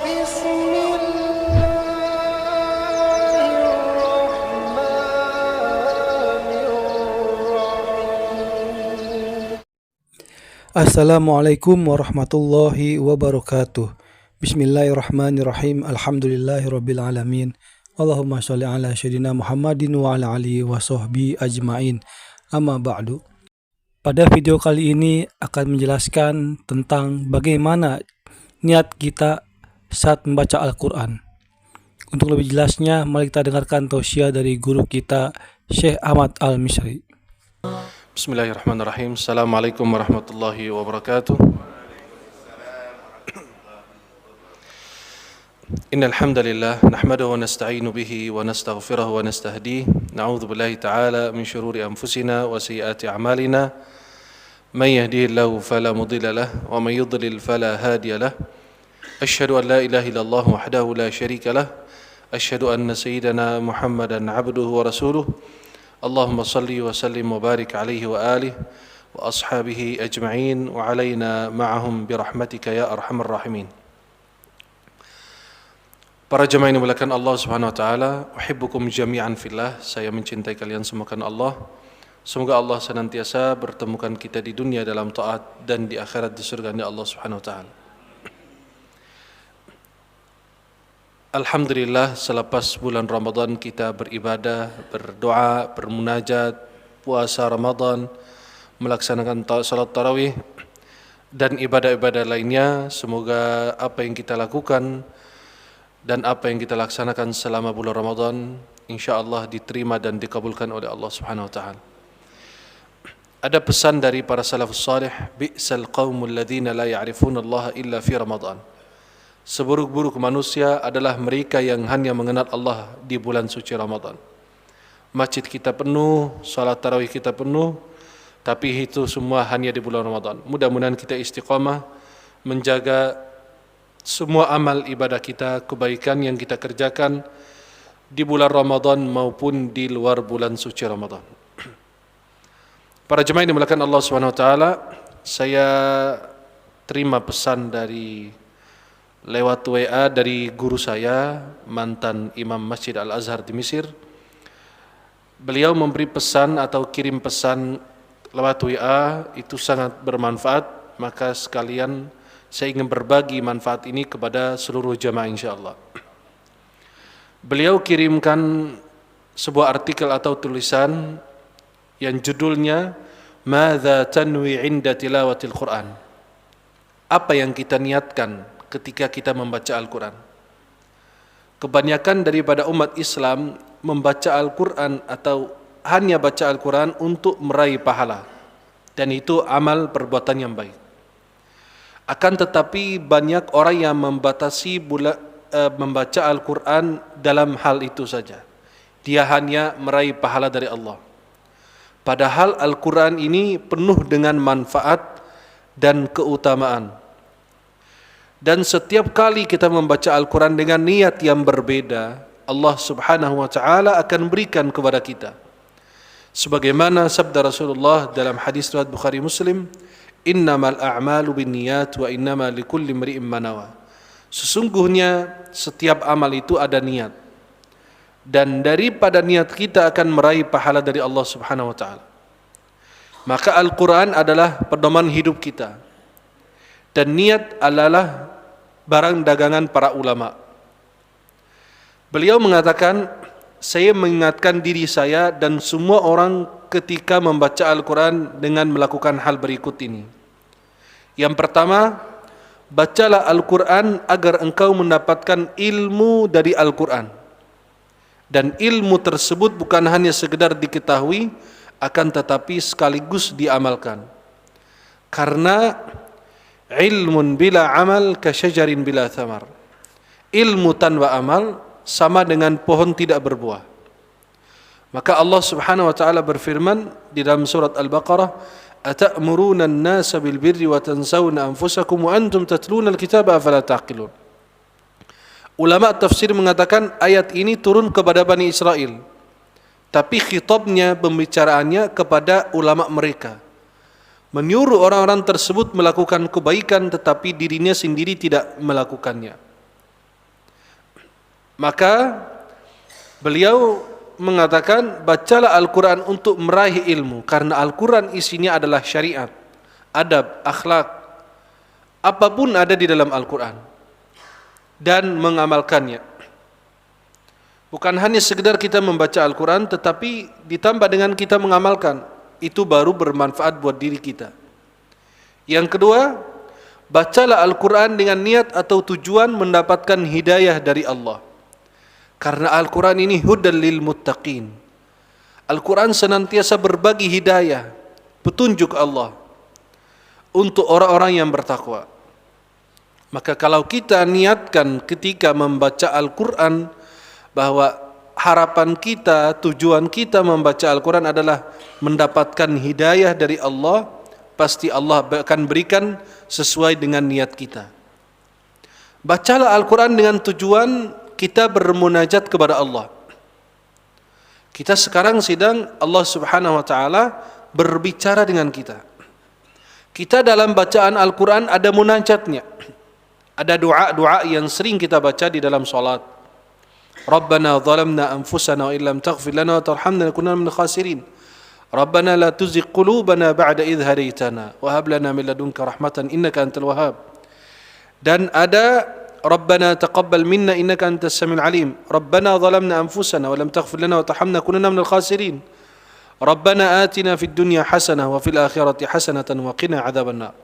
بسم الله الرحمن الرحيم. Assalamualaikum warahmatullahi wabarakatuh. Bismillahirrahmanirrahim. Alhamdulillahirabbil alamin. Allahumma shalli ala sayyidina Muhammadin wa ala alihi wa sahbihi ajmain. Amma ba'du. Pada video kali ini akan menjelaskan tentang bagaimana niat kita saat membaca Al-Quran. Untuk lebih jelasnya, mari kita dengarkan tausiah dari guru kita, Syekh Ahmad Al-Misri. Bismillahirrahmanirrahim. Assalamualaikum warahmatullahi wabarakatuh. Innal hamdalillah nahmaduhu wa nasta'inu bihi wa nastaghfiruhu wa nastahdihi. Na'udzu billahi ta'ala min shururi anfusina wa sayyiati a'malina. Man yahdihillahu fala mudilla lahu wa man yudlil fala hadiya lahu. Asyhadu an la ilaha illallah wahdahu la syarika lahu. Asyhadu anna sayyidana Muhammadan 'abduhu wa rasuluh. Allahumma salli wa sallim wa barik alaihi wa alihi wa ashabihi ajma'in wa alaina ma'ahum birahmatika ya arhamar rahimin. Para jemaah yang dimuliakan Allah Subhanahu wa taala, uhibbukum jami'an fillah. Saya mencintai kalian semua karena Allah. Semoga Allah senantiasa bertemukan kita di dunia dalam taat dan di akhirat di surga-Nya Allah Subhanahu wa taala. Alhamdulillah, selepas bulan Ramadan kita beribadah, berdoa, bermunajat, puasa Ramadan, melaksanakan salat tarawih dan ibadah-ibadah lainnya. Semoga apa yang kita lakukan dan apa yang kita laksanakan selama bulan Ramadan insyaallah diterima dan dikabulkan oleh Allah Subhanahu wa taala. Ada pesan dari para salafus salih, bi'sal qaumul ladzina la ya'rifuna Allah illa fi Ramadan. Seburuk-buruk manusia adalah mereka yang hanya mengenal Allah di bulan suci Ramadan. Masjid kita penuh, salat tarawih kita penuh, tapi itu semua hanya di bulan Ramadan. Mudah-mudahan kita istiqamah menjaga semua amal ibadah kita, kebaikan yang kita kerjakan di bulan Ramadan maupun di luar bulan suci Ramadan. Para jemaah yang dimuliakan Allah Subhanahu wa taala, saya terima pesan dari lewat WA dari guru saya, mantan Imam Masjid Al-Azhar di Mesir. Beliau memberi pesan atau kirim pesan lewat WA, itu sangat bermanfaat, maka sekalian saya ingin berbagi manfaat ini kepada seluruh jamaah insyaallah. Beliau kirimkan sebuah artikel atau tulisan yang judulnya Madza tanwi 'inda tilawatil Quran? Apa yang kita niatkan ketika kita membaca Al-Quran? Kebanyakan daripada umat Islam membaca Al-Quran atau hanya baca Al-Quran untuk meraih pahala, dan itu amal perbuatan yang baik. Akan tetapi banyak orang yang membatasi membaca Al-Quran dalam hal itu saja. Dia hanya meraih pahala dari Allah. Padahal Al-Quran ini penuh dengan manfaat dan keutamaan. Dan setiap kali kita membaca Al-Quran dengan niat yang berbeda, Allah Subhanahu wa taala akan berikan kepada kita. Sebagaimana sabda Rasulullah dalam hadis riwayat Bukhari Muslim, innamal a'malu binniyat wa innama likulli imri'in ma nawa. Sesungguhnya setiap amal itu ada niat, dan daripada niat kita akan meraih pahala dari Allah Subhanahu wa taala. Maka Al-Quran adalah pedoman hidup kita, dan niat adalah barang dagangan para ulama. Beliau mengatakan, saya mengingatkan diri saya dan semua orang ketika membaca Al-Quran dengan melakukan hal berikut ini. Yang pertama, bacalah Al-Quran agar engkau mendapatkan ilmu dari Al-Quran. Dan ilmu tersebut bukan hanya sekedar diketahui, akan tetapi sekaligus diamalkan. Karena ilmun bila amal kasyajarin bila thamar. Ilmu tanpa amal sama dengan pohon tidak berbuah. Maka Allah Subhanahu wa taala berfirman di dalam surat Al-Baqarah, "Ata'muruna an-nasa bil birri wa tansawna anfusakum wa antum tatluna al-kitaba afala taqilun." Ulama tafsir mengatakan ayat ini turun kepada Bani Israel, tapi khitabnya, pembicaraannya kepada ulama mereka, menyuruh orang-orang tersebut melakukan kebaikan tetapi dirinya sendiri tidak melakukannya. Maka beliau mengatakan, bacalah Al-Quran untuk meraih ilmu, karena Al-Quran isinya adalah syariat, adab, akhlak, apapun ada di dalam Al-Quran, dan mengamalkannya. Bukan hanya sekedar kita membaca Al-Quran, tetapi ditambah dengan kita mengamalkan, itu baru bermanfaat buat diri kita. Yang kedua, bacalah Al-Quran dengan niat atau tujuan mendapatkan hidayah dari Allah. Karena Al-Quran ini hudan lil muttaqin. Al-Quran senantiasa berbagi hidayah, petunjuk Allah untuk orang-orang yang bertakwa. Maka kalau kita niatkan ketika membaca Al-Quran bahwa harapan kita, tujuan kita membaca Al-Quran adalah mendapatkan hidayah dari Allah, pasti Allah akan berikan sesuai dengan niat kita. Bacalah Al-Quran dengan tujuan kita bermunajat kepada Allah. Kita sekarang sedang Allah Subhanahu wa taala berbicara dengan kita. Kita dalam bacaan Al-Quran ada munajatnya. Ada doa-doa yang sering kita baca di dalam salat. Rabbana zalamna anfusana wa illam taghfir lana wa tarhamna lanakunanna minal khasirin. Rabbana la tuzigh qulubana ba'da idh hadaitana wa hab lana min ladunka rahmatan innaka antal wahhab. Dan ada Rabbana taqabbal minna innaka antas samiul alim. Rabbana zalamna anfusana wa lam taghfir lana wa tarhamna lanakunanna minal khasirin. Rabbana atina fid dunya hasanah wa fil akhirati hasanatan wa qina adzabannar.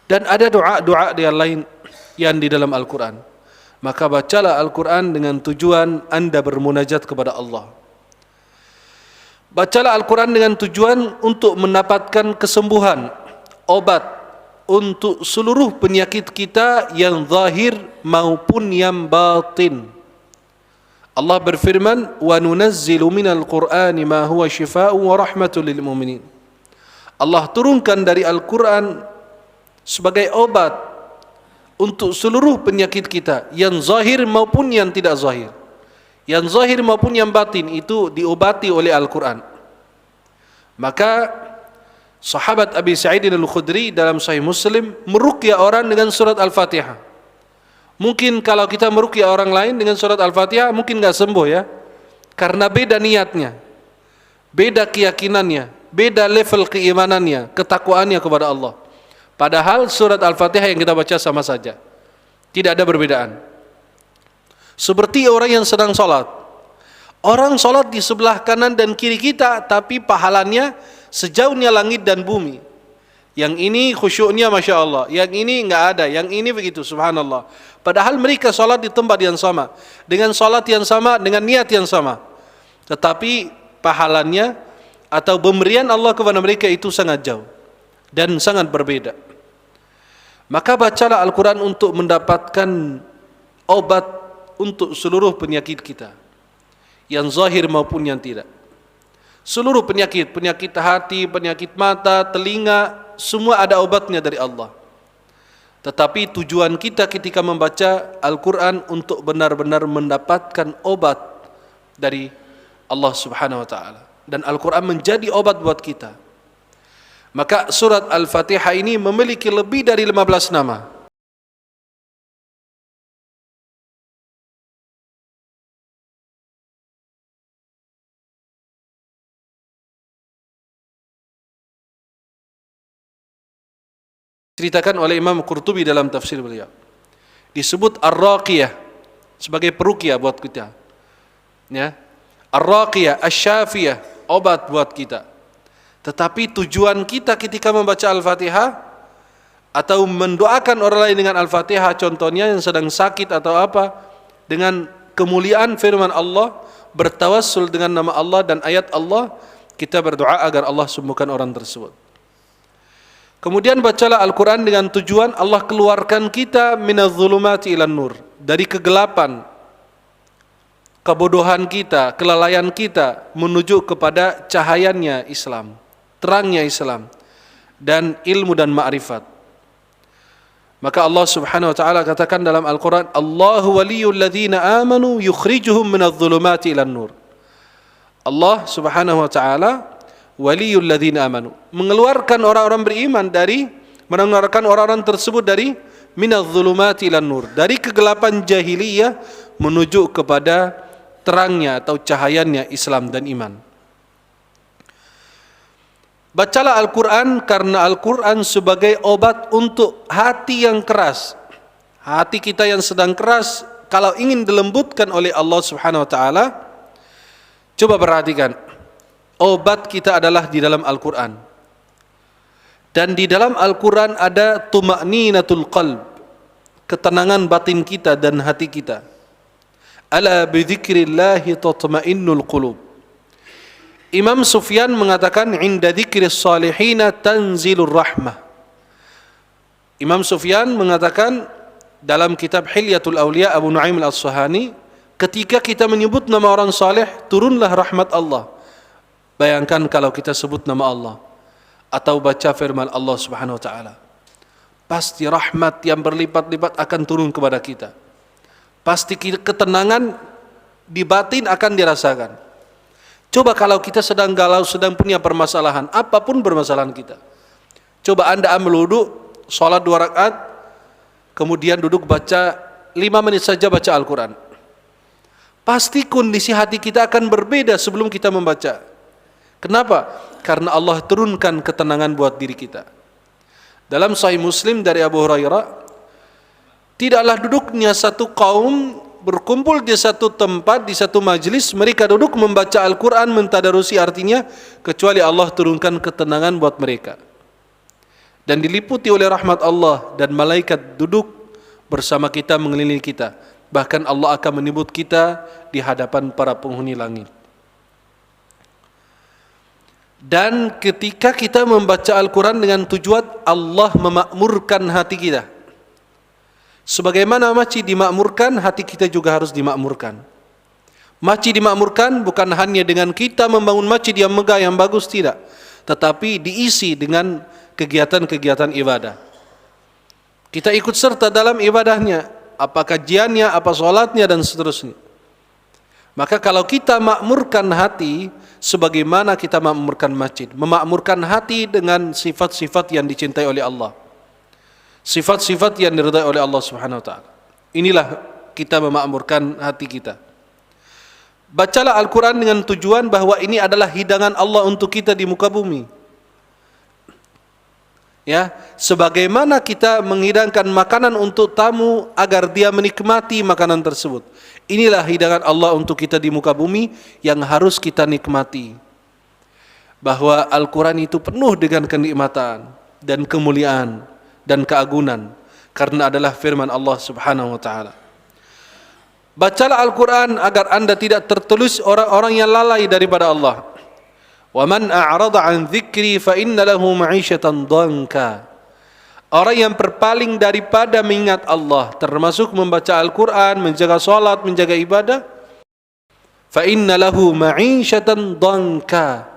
Dan ada doa-doa yang lain yang di dalam Al-Quran. Maka bacalah Al-Quran dengan tujuan anda bermunajat kepada Allah. Bacalah Al-Quran dengan tujuan untuk mendapatkan kesembuhan, obat untuk seluruh penyakit kita yang zahir maupun yang batin. Allah berfirman, "Wa nunazzilu minal Qur'ani ma huwa shifaa'un wa rahmatun lil mu'minin." Allah turunkan dari Al-Quran sebagai obat untuk seluruh penyakit kita, yang zahir maupun yang tidak zahir. Yang zahir maupun yang batin itu diobati oleh Al-Quran. Maka sahabat Abi Sa'id Al-Khudri dalam Sahih Muslim meruqyah orang dengan surat Al-Fatihah. Mungkin kalau kita meruqyah orang lain dengan surat Al-Fatihah mungkin enggak sembuh ya. Karena beda niatnya, beda keyakinannya, beda level keimanannya, ketakwaannya kepada Allah. Padahal surat Al-Fatihah yang kita baca sama saja, tidak ada perbedaan. Seperti orang yang sedang sholat. Orang sholat di sebelah kanan dan kiri kita, tapi pahalanya sejauhnya langit dan bumi. Yang ini khusyuknya Masya Allah, yang ini enggak ada, yang ini begitu, subhanallah. Padahal mereka sholat di tempat yang sama, dengan sholat yang sama, dengan niat yang sama. Tetapi pahalanya atau pemberian Allah kepada mereka itu sangat jauh dan sangat berbeda. Maka bacalah Al-Quran untuk mendapatkan obat untuk seluruh penyakit kita, yang zahir maupun yang tidak. Seluruh penyakit, penyakit hati, penyakit mata, telinga, semua ada obatnya dari Allah. Tetapi tujuan kita ketika membaca Al-Quran untuk benar-benar mendapatkan obat dari Allah Subhanahu wa taala, dan Al-Quran menjadi obat buat kita. Maka surat Al-Fatihah ini memiliki lebih dari 15 nama. Ceritakan oleh Imam Qurtubi dalam tafsir beliau. Disebut Ar-Raqiyah sebagai peruqyah buat kita. Ya. Ar-Raqiyah, Asy-Syafiyah, obat buat kita. Tetapi tujuan kita ketika membaca Al-Fatihah atau mendoakan orang lain dengan Al-Fatihah, contohnya yang sedang sakit atau apa, dengan kemuliaan firman Allah, bertawassul dengan nama Allah dan ayat Allah, kita berdoa agar Allah sembuhkan orang tersebut. Kemudian bacalah Al-Quran dengan tujuan Allah keluarkan kita minadh-dhulumati ilan nur, dari kegelapan, kebodohan kita, kelalaian kita, menuju kepada cahayanya Islam, terangnya Islam, dan ilmu dan ma'rifat. Maka Allah Subhanahu wa taala katakan dalam Al-Quran, Allahu waliyul ladzina amanu yukhrijuhum minadh-dhulumati ilan nur. Allah Subhanahu wa taala waliyul ladzina amanu, mengeluarkan orang-orang beriman dari, mengeluarkan orang-orang tersebut dari minadh-dhulumati ilan nur, dari kegelapan jahiliyah menuju kepada terangnya atau cahayanya Islam dan iman. Bacalah Al-Quran karena Al-Quran sebagai obat untuk hati yang keras. Hati kita yang sedang keras, kalau ingin dilembutkan oleh Allah Subhanahu wa taala, coba perhatikan. Obat kita adalah di dalam Al-Quran. Dan di dalam Al-Quran ada tuma'ninatul qalb, ketenangan batin kita dan hati kita. Ala bidzikrillahi tatma'innul qulub. Imam Sufyan mengatakan, inda dzikris salihina tanzilur rahmah. Imam Sufyan mengatakan dalam kitab Hilyatul Awliya Abu Nu'aim al-Asfahani, ketika kita menyebut nama orang saleh, turunlah rahmat Allah. Bayangkan kalau kita sebut nama Allah atau baca firman Allah Subhanahu wa taala, pasti rahmat yang berlipat-lipat akan turun kepada kita. Pasti ketenangan di batin akan dirasakan. Coba kalau kita sedang galau, sedang punya permasalahan, apapun permasalahan kita. Coba Anda ambil wudhu, sholat 2 rakaat, kemudian duduk baca 5 menit saja baca Al-Quran. Pasti kondisi hati kita akan berbeda sebelum kita membaca. Kenapa? Karena Allah turunkan ketenangan buat diri kita. Dalam Sahih Muslim dari Abu Hurairah, tidaklah duduknya satu kaum berkumpul di satu tempat, di satu majlis, mereka duduk membaca Al-Quran, mentadarusi artinya, kecuali Allah turunkan ketenangan buat mereka. Dan diliputi oleh rahmat Allah, dan malaikat duduk bersama kita, mengelilingi kita. Bahkan Allah akan menyebut kita di hadapan para penghuni langit. Dan ketika kita membaca Al-Quran dengan tujuan Allah memakmurkan hati kita, sebagaimana masjid dimakmurkan, hati kita juga harus dimakmurkan. Masjid dimakmurkan bukan hanya dengan kita membangun masjid yang megah, yang bagus, tidak, tetapi diisi dengan kegiatan-kegiatan ibadah. Kita ikut serta dalam ibadahnya, apa kajiannya, apa sholatnya, dan seterusnya. Maka kalau kita makmurkan hati, sebagaimana kita memakmurkan masjid, memakmurkan hati dengan sifat-sifat yang dicintai oleh Allah, sifat-sifat yang diridai oleh Allah Subhanahu wa taala. Inilah kita memakmurkan hati kita. Bacalah Al-Quran dengan tujuan bahwa ini adalah hidangan Allah untuk kita di muka bumi. Ya, sebagaimana kita menghidangkan makanan untuk tamu agar dia menikmati makanan tersebut. Inilah hidangan Allah untuk kita di muka bumi yang harus kita nikmati. Bahwa Al-Quran itu penuh dengan kenikmatan dan kemuliaan dan keagungan, karena adalah firman Allah Subhanahu wa taala. Bacalah Al-Quran agar Anda tidak tertulis orang-orang yang lalai daripada Allah. Wa man a'rada 'an dzikri fa inna lahu ma'isyatan dhanka. Orang yang berpaling daripada mengingat Allah, termasuk membaca Al-Quran, menjaga salat, menjaga ibadah, fa inna lahu ma'isyatan dhanka.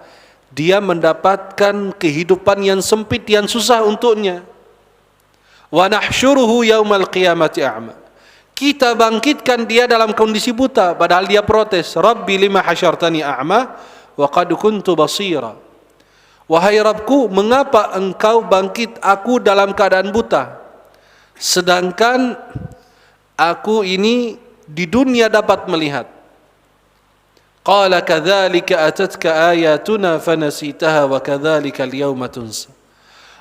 Dia mendapatkan kehidupan yang sempit, yang susah untuknya. Wa nahsyuruhu yaumal qiyamati a'ma. Kita bangkitkan dia dalam kondisi buta, padahal dia protes, Rabbi lima hasyartani a'ma wa qad kuntu basira. Wahai Rabbku, mengapa engkau bangkit aku dalam keadaan buta, sedangkan aku ini di dunia dapat melihat. Qala kadzalika atatka ayatuna fanasitaha wa kadzalika al-yawma tunsa.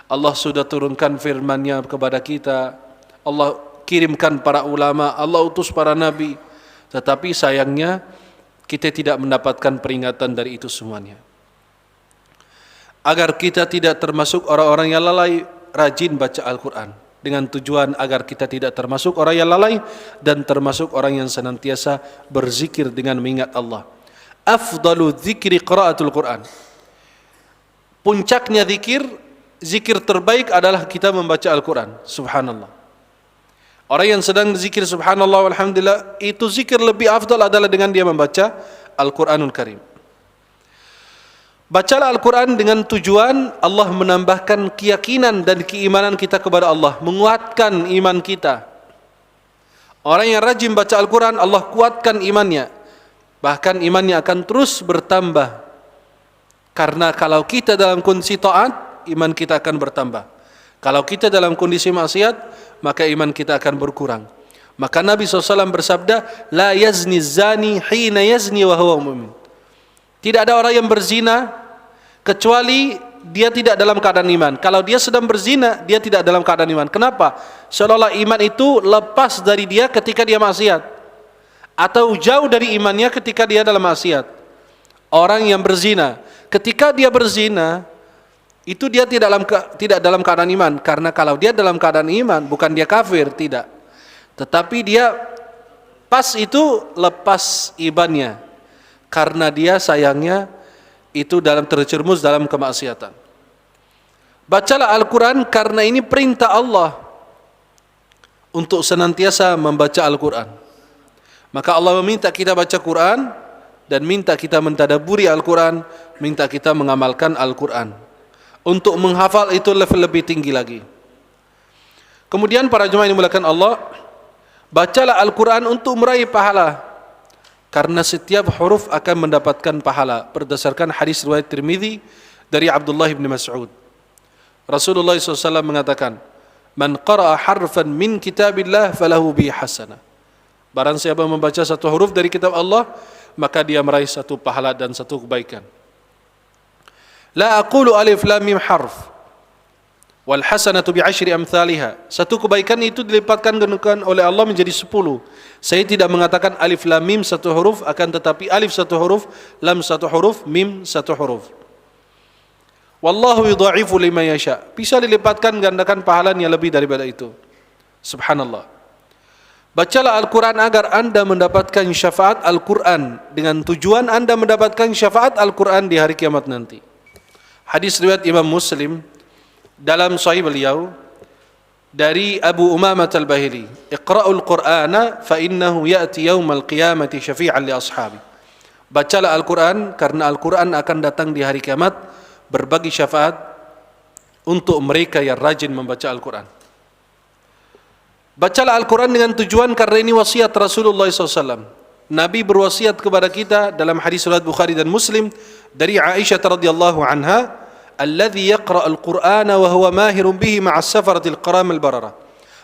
Allah sudah turunkan firman-Nya kepada kita, Allah kirimkan para ulama, Allah utus para nabi, tetapi sayangnya kita tidak mendapatkan peringatan dari itu semuanya. Agar kita tidak termasuk orang-orang yang lalai, rajin baca Al-Quran, dengan tujuan agar kita tidak termasuk orang yang lalai dan termasuk orang yang senantiasa berzikir dengan mengingat Allah. Afdalu dzikri qiraatul Quran. Puncaknya zikir terbaik adalah kita membaca Al-Quran. Subhanallah. Orang yang sedang zikir subhanallah walhamdulillah, itu zikir lebih afdal adalah dengan dia membaca Al-Quranul Karim. Bacalah Al-Quran dengan tujuan Allah menambahkan keyakinan dan keimanan kita kepada Allah, menguatkan iman kita. Orang yang rajin baca Al-Quran, Allah kuatkan imannya, bahkan imannya akan terus bertambah. Karena kalau kita dalam kondisi taat, iman kita akan bertambah. Kalau kita dalam kondisi maksiat, maka iman kita akan berkurang. Maka Nabi SAW bersabda, la yazni zani hina yazni wa huwa mu'min. Tidak ada orang yang berzina kecuali dia tidak dalam keadaan iman. Kalau dia sedang berzina, dia tidak dalam keadaan iman. Kenapa? Seolah-olah iman itu lepas dari dia ketika dia maksiat, atau jauh dari imannya ketika dia dalam maksiat. Orang yang berzina, ketika dia berzina, itu dia tidak dalam keadaan iman. Karena kalau dia dalam keadaan iman, bukan dia kafir, tidak. Tetapi dia pas itu lepas imannya, karena dia sayangnya itu terjerumus dalam kemaksiatan. Bacalah Al-Quran karena ini perintah Allah untuk senantiasa membaca Al-Quran. Maka Allah meminta kita baca Quran dan minta kita mentadaburi Al-Quran, minta kita mengamalkan Al-Quran. Untuk menghafal itu level lebih tinggi lagi. Kemudian para jemaah yang dimuliakan Allah, bacalah Al-Quran untuk meraih pahala, karena setiap huruf akan mendapatkan pahala berdasarkan hadis riwayat Tirmidzi dari Abdullah bin Mas'ud. Rasulullah SAW mengatakan, man qara'a harfan min kitabillah falahu bi hasanah. Barang siapa membaca satu huruf dari kitab Allah, maka dia meraih satu pahala dan satu kebaikan. La aqulu alif lam mim harf wal hasanatu bi asyri amthaliha. Satu kebaikan itu dilipatkan oleh Allah menjadi 10. Saya tidak mengatakan alif lam mim satu huruf, akan tetapi alif satu huruf, lam satu huruf, mim satu huruf. Wallahu yudha'ifu liman yasha. Bisa dilipatkan gandakan pahalanya lebih daripada itu. Subhanallah. Bacalah Al-Quran agar anda mendapatkan syafaat Al-Quran, dengan tujuan anda mendapatkan syafaat Al-Quran di hari kiamat nanti. Hadis riwayat Imam Muslim dalam sahih beliau dari Abu Umamah Al-Bahili, Iqra'ul Qur'ana fa innahu ya'ti yaumal qiyamati syafi'an li ashabi. Bacalah Al-Quran karena Al-Quran akan datang di hari kiamat berbagi syafaat untuk mereka yang rajin membaca Al-Quran. Bacalah Al-Quran dengan tujuan karena ini wasiat Rasulullah SAW. Nabi berwasiat kepada kita dalam hadis riwayat Bukhari dan Muslim dari Aisyah radhiyallahu anha, alladzi yaqra al-Qur'ana wa huwa mahirun bihi ma'as safaratil kiram al-barara.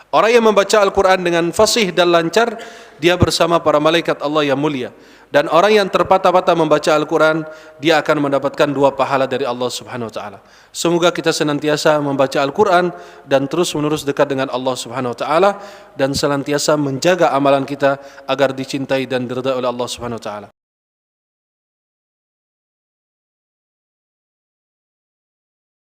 Orang yang membaca Al-Quran dengan fasih dan lancar, dia bersama para malaikat Allah yang mulia. Dan orang yang terpatah-patah membaca Al-Quran, dia akan mendapatkan 2 pahala dari Allah Subhanahu wa taala. Semoga kita senantiasa membaca Al-Quran dan terus-menerus dekat dengan Allah Subhanahu wa taala, dan senantiasa menjaga amalan kita agar dicintai dan diridai oleh Allah Subhanahu wa taala.